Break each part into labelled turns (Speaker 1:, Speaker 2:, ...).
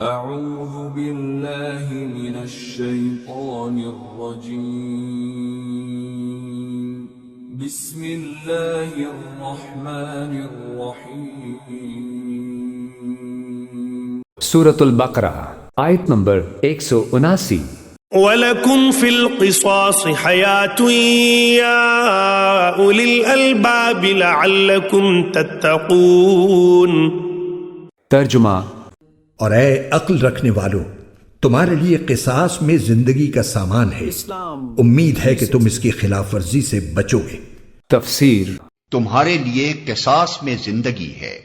Speaker 1: اعوذ باللہ من الشیطان الرجیم بسم اللہ الرحمن الرحیم
Speaker 2: سورۃ البقرہ آیت نمبر 179۔
Speaker 3: وَلَكُمْ فِي الْقِصَاصِ حَيَاةٌ يَا أُولِي الْأَلْبَابِ لَعَلَّكُمْ تَتَّقُونَ۔
Speaker 2: ترجمہ:
Speaker 4: اور اے عقل رکھنے والو، تمہارے لیے قصاص میں زندگی کا سامان ہے، امید ہے کہ تم اس کی خلاف ورزی سے بچو گے۔
Speaker 2: تفسیر:
Speaker 5: تمہارے لیے قصاص میں زندگی ہے۔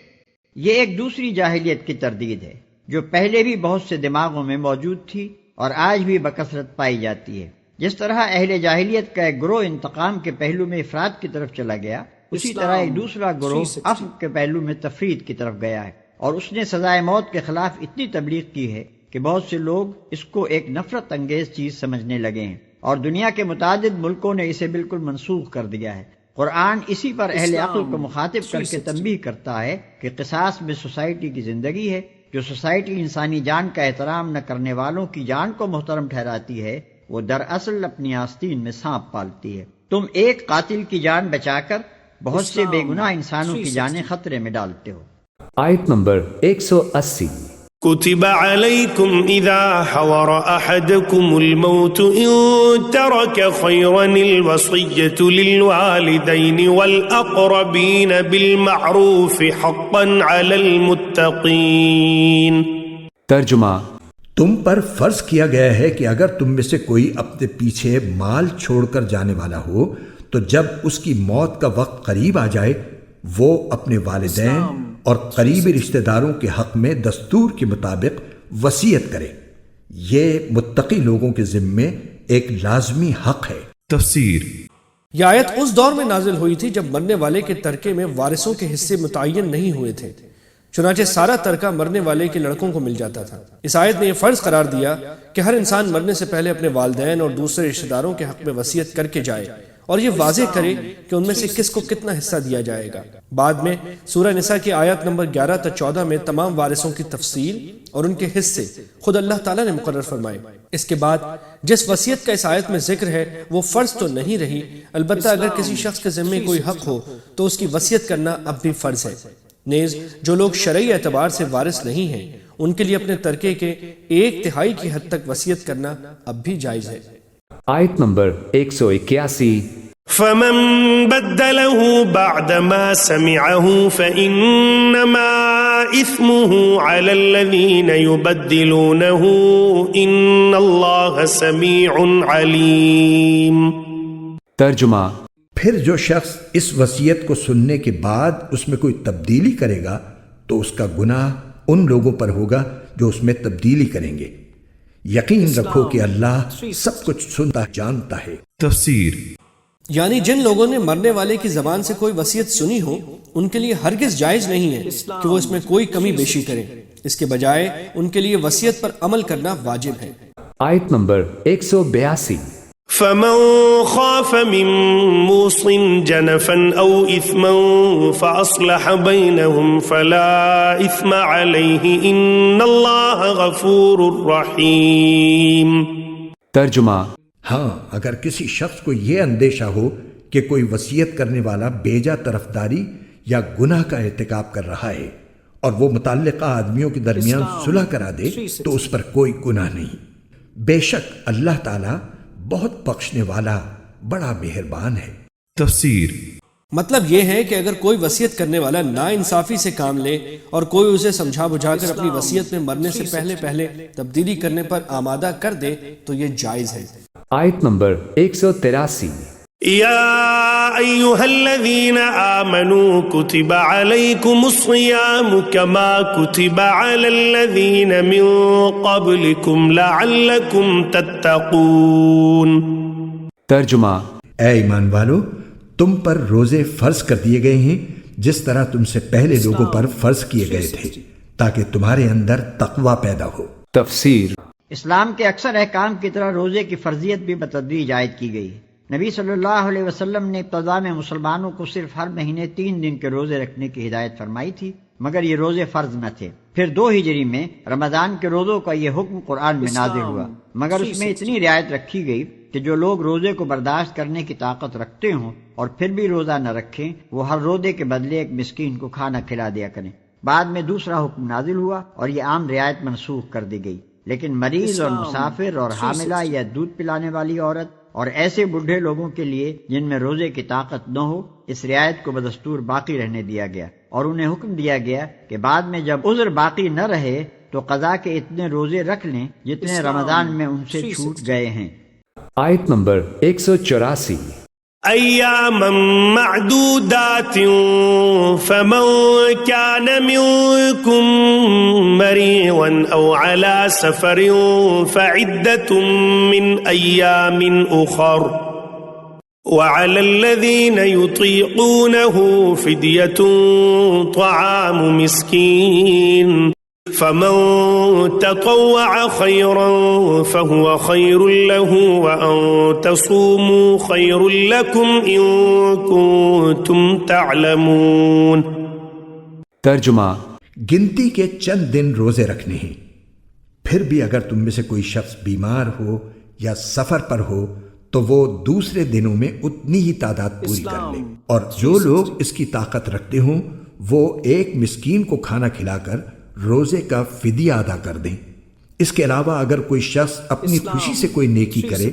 Speaker 6: یہ ایک دوسری جاہلیت کی تردید ہے جو پہلے بھی بہت سے دماغوں میں موجود تھی اور آج بھی بکثرت پائی جاتی ہے۔ جس طرح اہل جاہلیت کا ایک گروہ انتقام کے پہلو میں افراد کی طرف چلا گیا، اسی طرح ایک دوسرا گروہ عفو کے پہلو میں تفرید کی طرف گیا ہے، اور اس نے سزائے موت کے خلاف اتنی تبلیغ کی ہے کہ بہت سے لوگ اس کو ایک نفرت انگیز چیز سمجھنے لگے ہیں، اور دنیا کے متعدد ملکوں نے اسے بالکل منسوخ کر دیا ہے۔ قرآن اسی پر اہل عقل کو مخاطب کر کے تنبیہ کرتا ہے کہ قصاص میں سوسائٹی کی زندگی ہے۔ جو سوسائٹی انسانی جان کا احترام نہ کرنے والوں کی جان کو محترم ٹھہراتی ہے، وہ دراصل اپنی آستین میں سانپ پالتی ہے۔ تم ایک قاتل کی جان بچا کر بہت سے بے گناہ انسانوں کی جانیں خطرے میں ڈالتے ہو۔
Speaker 2: آیت نمبر 180۔
Speaker 3: كتب عليكم إذا حضر أحدكم الموت إن ترك خيرا الوصية للوالدين والأقربين بالمعروف حقا على المتقين۔
Speaker 2: ترجمہ:
Speaker 4: تم پر فرض کیا گیا ہے کہ اگر تم میں سے کوئی اپنے پیچھے مال چھوڑ کر جانے والا ہو تو جب اس کی موت کا وقت قریب آ جائے وہ اپنے والدین اور قریبی رشتہ داروں کے حق میں دستور کے مطابق وصیت کرے۔ یہ متقی لوگوں کے ذمے ایک لازمی حق ہے۔
Speaker 7: تفسیر: یہ آیت اس دور میں نازل ہوئی تھی جب مرنے والے کے ترکے میں وارثوں کے حصے متعین نہیں ہوئے تھے، چنانچہ سارا ترکہ مرنے والے کے لڑکوں کو مل جاتا تھا۔ اس آیت نے یہ فرض قرار دیا کہ ہر انسان مرنے سے پہلے اپنے والدین اور دوسرے رشتہ داروں کے حق میں وصیت کر کے جائے اور یہ واضح کرے کہ ان میں سے کس کو کتنا حصہ دیا جائے گا۔ بعد میں سورہ نساء کی آیت نمبر 11 تا 14 میں تمام وارثوں کی تفصیل اور ان کے حصے خود اللہ تعالیٰ نے مقرر فرمائے۔ اس کے بعد جس وصیت کا اس آیت میں ذکر ہے وہ فرض تو نہیں رہی، البتہ اگر کسی شخص کے ذمے کوئی حق ہو تو اس کی وصیت کرنا اب بھی فرض ہے۔ نیز جو لوگ شرعی اعتبار سے وارث نہیں ہیں ان کے لیے اپنے ترکے کے 1/3 کی حد تک وصیت کرنا اب بھی جائز ہے۔
Speaker 2: آیت نمبر 181۔
Speaker 3: فمن بدله بعدما سمعه فإنما إثمه على الذين يبدلونه إن الله سميع عليم۔
Speaker 2: ترجمہ:
Speaker 4: پھر جو شخص اس وصیت کو سننے کے بعد اس میں کوئی تبدیلی کرے گا تو اس کا گناہ ان لوگوں پر ہوگا جو اس میں تبدیلی کریں گے۔ یقین رکھو کہ اللہ سب کچھ سنتا جانتا ہے۔
Speaker 7: تفسیر: یعنی جن لوگوں نے مرنے والے کی زبان سے کوئی وصیت سنی ہو ان کے لیے ہرگز جائز نہیں ہے کہ وہ اس میں کوئی کمی بیشی کریں، اس کے بجائے ان کے لیے وصیت پر عمل کرنا واجب ہے۔
Speaker 2: آیت نمبر 182۔
Speaker 3: فمن خاف من موص جنفا او اثما فاصلح بينهم فلا اثم عليه ان الله غفور رحيم۔
Speaker 2: ترجمہ:
Speaker 4: ہاں، اگر کسی شخص کو یہ اندیشہ ہو کہ کوئی وصیت کرنے والا بیجا طرفداری یا گناہ کا ارتکاب کر رہا ہے اور وہ متعلقہ آدمیوں کے درمیان صلح کرا دے تو اس پر کوئی گناہ نہیں۔ بے شک اللہ تعالیٰ بہت بخشنے والا بڑا مہربان ہے۔
Speaker 7: تفسیر: مطلب یہ ہے کہ اگر کوئی وصیت کرنے والا ناانصافی سے کام لے اور کوئی اسے سمجھا بجھا کر اپنی وصیت میں مرنے سے پہلے تبدیلی کرنے پر آمادہ کر دے تو یہ جائز ہے۔
Speaker 2: آیت نمبر 183۔
Speaker 3: يا أيها الذين آمنوا كتب عليكم الصيام كما كتب على الذين من قبلكم لعلكم تتقون۔
Speaker 2: ترجمہ:
Speaker 4: اے ایمان والو، تم پر روزے فرض کر دیے گئے ہیں جس طرح تم سے پہلے لوگوں پر فرض کیے گئے تھے تاکہ تمہارے اندر تقوی پیدا ہو۔
Speaker 2: تفسیر:
Speaker 6: اسلام کے اکثر احکام کی طرح روزے کی فرضیت بھی بتدریج عائد کی گئی ہے۔ نبی صلی اللہ علیہ وسلم نے ابتدا میں مسلمانوں کو صرف ہر مہینے 3 دن کے روزے رکھنے کی ہدایت فرمائی تھی، مگر یہ روزے فرض نہ تھے۔ پھر 2 ہجری میں رمضان کے روزوں کا یہ حکم قرآن میں نازل ہوا، مگر اس میں اتنی رعایت رکھی گئی کہ جو لوگ روزے کو برداشت کرنے کی طاقت رکھتے ہوں اور پھر بھی روزہ نہ رکھیں، وہ ہر روزے کے بدلے ایک مسکین کو کھانا کھلا دیا کریں۔ بعد میں دوسرا حکم نازل ہوا اور یہ عام رعایت منسوخ کر دی گئی، لیکن مریض اور مسافر اور حاملہ یا دودھ پلانے والی عورت اور ایسے بوڑھے لوگوں کے لیے جن میں روزے کی طاقت نہ ہو، اس رعایت کو بدستور باقی رہنے دیا گیا، اور انہیں حکم دیا گیا کہ بعد میں جب عذر باقی نہ رہے تو قضا کے اتنے روزے رکھ لیں جتنے رمضان میں ان سے چھوٹ گئے ہیں۔
Speaker 2: آیت نمبر 184۔
Speaker 3: أياما معدودات فمن كان منكم مريضا أو على سفر فعدة من أيام أخر وعلى الذين يطيقونه فدية طعام مسكين فمن تطوع خيرا فهو خير له وأن تصوموا خير لكم إن كنتم تعلمون۔
Speaker 2: ترجمہ۔
Speaker 4: گنتی کے چند دن روزے رکھنے ہیں، پھر بھی اگر تم میں سے کوئی شخص بیمار ہو یا سفر پر ہو تو وہ دوسرے دنوں میں اتنی ہی تعداد پوری کر لے، اور جو لوگ اس کی طاقت رکھتے ہوں وہ ایک مسکین کو کھانا کھلا کر روزے کا فدیہ ادا کر دیں۔ اس کے علاوہ اگر کوئی شخص اپنی خوشی سے کوئی نیکی کرے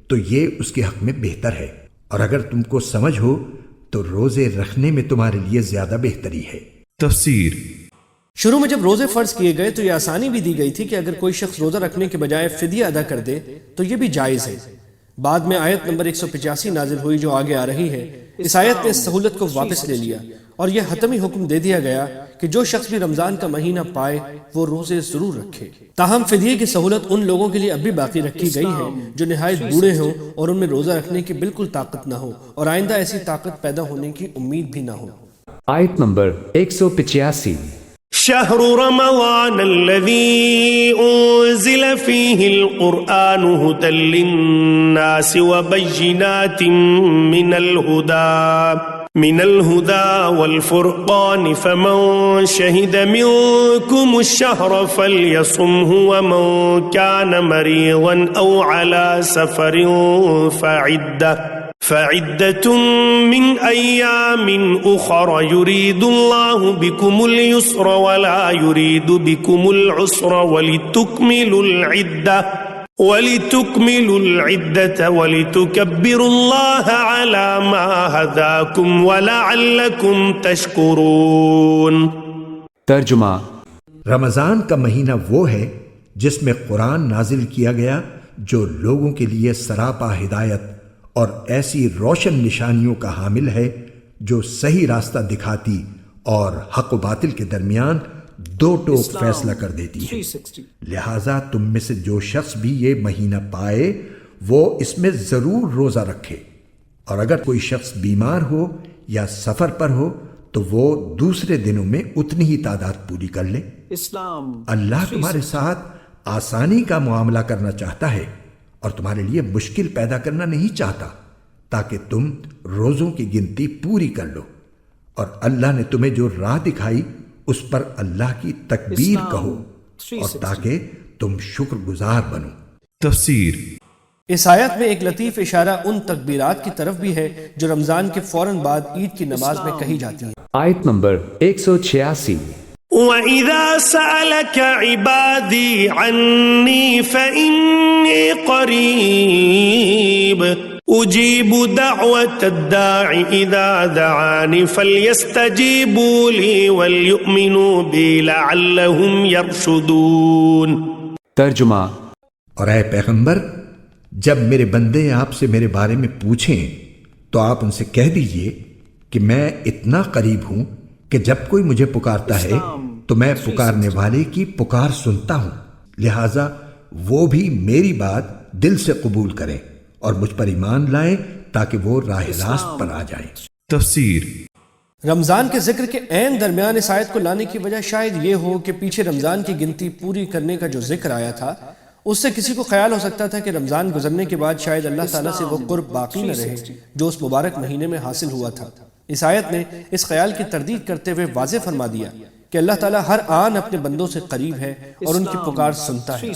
Speaker 4: تو یہ اس کے حق میں بہتر ہے، اور اگر تم کو سمجھ ہو تو روزے رکھنے میں تمہارے لیے زیادہ بہتری ہے۔
Speaker 8: تفسیر۔
Speaker 7: شروع میں جب روزے فرض کیے گئے تو یہ آسانی بھی دی گئی تھی کہ اگر کوئی شخص روزہ رکھنے کے بجائے فدیہ ادا کر دے تو یہ بھی جائز ہے۔ بعد میں آیت نمبر 185 نازل ہوئی جو آگے آ رہی ہے۔ اس آیت نے اس سہولت کو واپس لے لیا اور یہ حتمی حکم دے دیا گیا کہ جو شخص بھی رمضان کا مہینہ پائے وہ روزے ضرور رکھے۔ تاہم فدیے کی سہولت ان لوگوں کے لیے اب بھی باقی رکھی گئی ہے جو نہایت بوڑھے ہوں اور ان میں روزہ رکھنے کی بالکل طاقت نہ ہو اور آئندہ ایسی طاقت پیدا ہونے کی امید بھی نہ ہو۔
Speaker 2: آیت نمبر 185۔
Speaker 3: شهر رمضان الذي أنزل فيه القرآن هدى للناس وبينات من الهدى والفرقان فمن شهد منكم الشهر فليصمه ومن كان مريضا أو على سفر فعدة من أيام أخر يريد الله بكم اليسر ولا يريد بكم العسر ولتكملوا العدة ولتكبروا الله على ما هداكم ولعلكم تشكرون۔
Speaker 2: ترجمہ۔
Speaker 4: رمضان کا مہینہ وہ ہے جس میں قرآن نازل کیا گیا جو لوگوں کے لیے سراپا ہدایت اور ایسی روشن نشانیوں کا حامل ہے جو صحیح راستہ دکھاتی اور حق و باطل کے درمیان دو ٹوک فیصلہ کر دیتی ہے۔ لہٰذا تم میں سے جو شخص بھی یہ مہینہ پائے وہ اس میں ضرور روزہ رکھے، اور اگر کوئی شخص بیمار ہو یا سفر پر ہو تو وہ دوسرے دنوں میں اتنی ہی تعداد پوری کر لے۔ اللہ تمہارے ساتھ آسانی کا معاملہ کرنا چاہتا ہے اور تمہارے لیے مشکل پیدا کرنا نہیں چاہتا، تاکہ تم روزوں کی گنتی پوری کر لو، اور اللہ نے تمہیں جو راہ دکھائی اس پر اللہ کی تکبیر کہو، اور تاکہ تم شکر گزار بنو۔
Speaker 8: تفسیر۔
Speaker 7: اس آیت میں ایک لطیف اشارہ ان تکبیرات کی طرف بھی ہے جو رمضان کے فوراً بعد عید کی نماز میں کہی جاتی ہیں۔
Speaker 2: آیت نمبر 186۔
Speaker 3: وَإِذَا سَأَلَكَ عِبَادِي عَنِّي فَإِنِّي قَرِيبٌ أُجِيبُ دَعْوَةَ الدَّاعِ إِذَا دَعَانِ فَلْيَسْتَجِيبُوا لِي وَلْيُؤْمِنُوا بِي لَعَلَّهُمْ يَرْشُدُونَ۔
Speaker 2: ترجمہ۔
Speaker 4: اور اے پیغمبر، جب میرے بندے آپ سے میرے بارے میں پوچھیں تو آپ ان سے کہہ دیجئے کہ میں اتنا قریب ہوں کہ جب کوئی مجھے پکارتا ہے تو میں پکارنے والے کی پکار سنتا ہوں، لہٰذا وہ بھی میری بات دل سے قبول کریں اور مجھ پر ایمان لائیں تاکہ وہ راہ راست پر آ جائیں۔
Speaker 8: تفسیر۔
Speaker 7: رمضان کے ذکر کے عین درمیان اس آیت کو لانے کی وجہ شاید یہ ہو کہ پیچھے رمضان کی گنتی پوری کرنے کا جو ذکر آیا تھا اس سے کسی کو خیال ہو سکتا تھا کہ رمضان گزرنے کے بعد شاید اللہ تعالیٰ سے وہ قرب باقی نہ رہے جو اس مبارک مہینے میں حاصل ہوا تھا۔ اس آیت نے اس خیال کی تردید کرتے ہوئے واضح فرما دیا کہ اللہ تعالیٰ ہر آن اپنے بندوں سے قریب ہے اور ان کی پکار سنتا ہے۔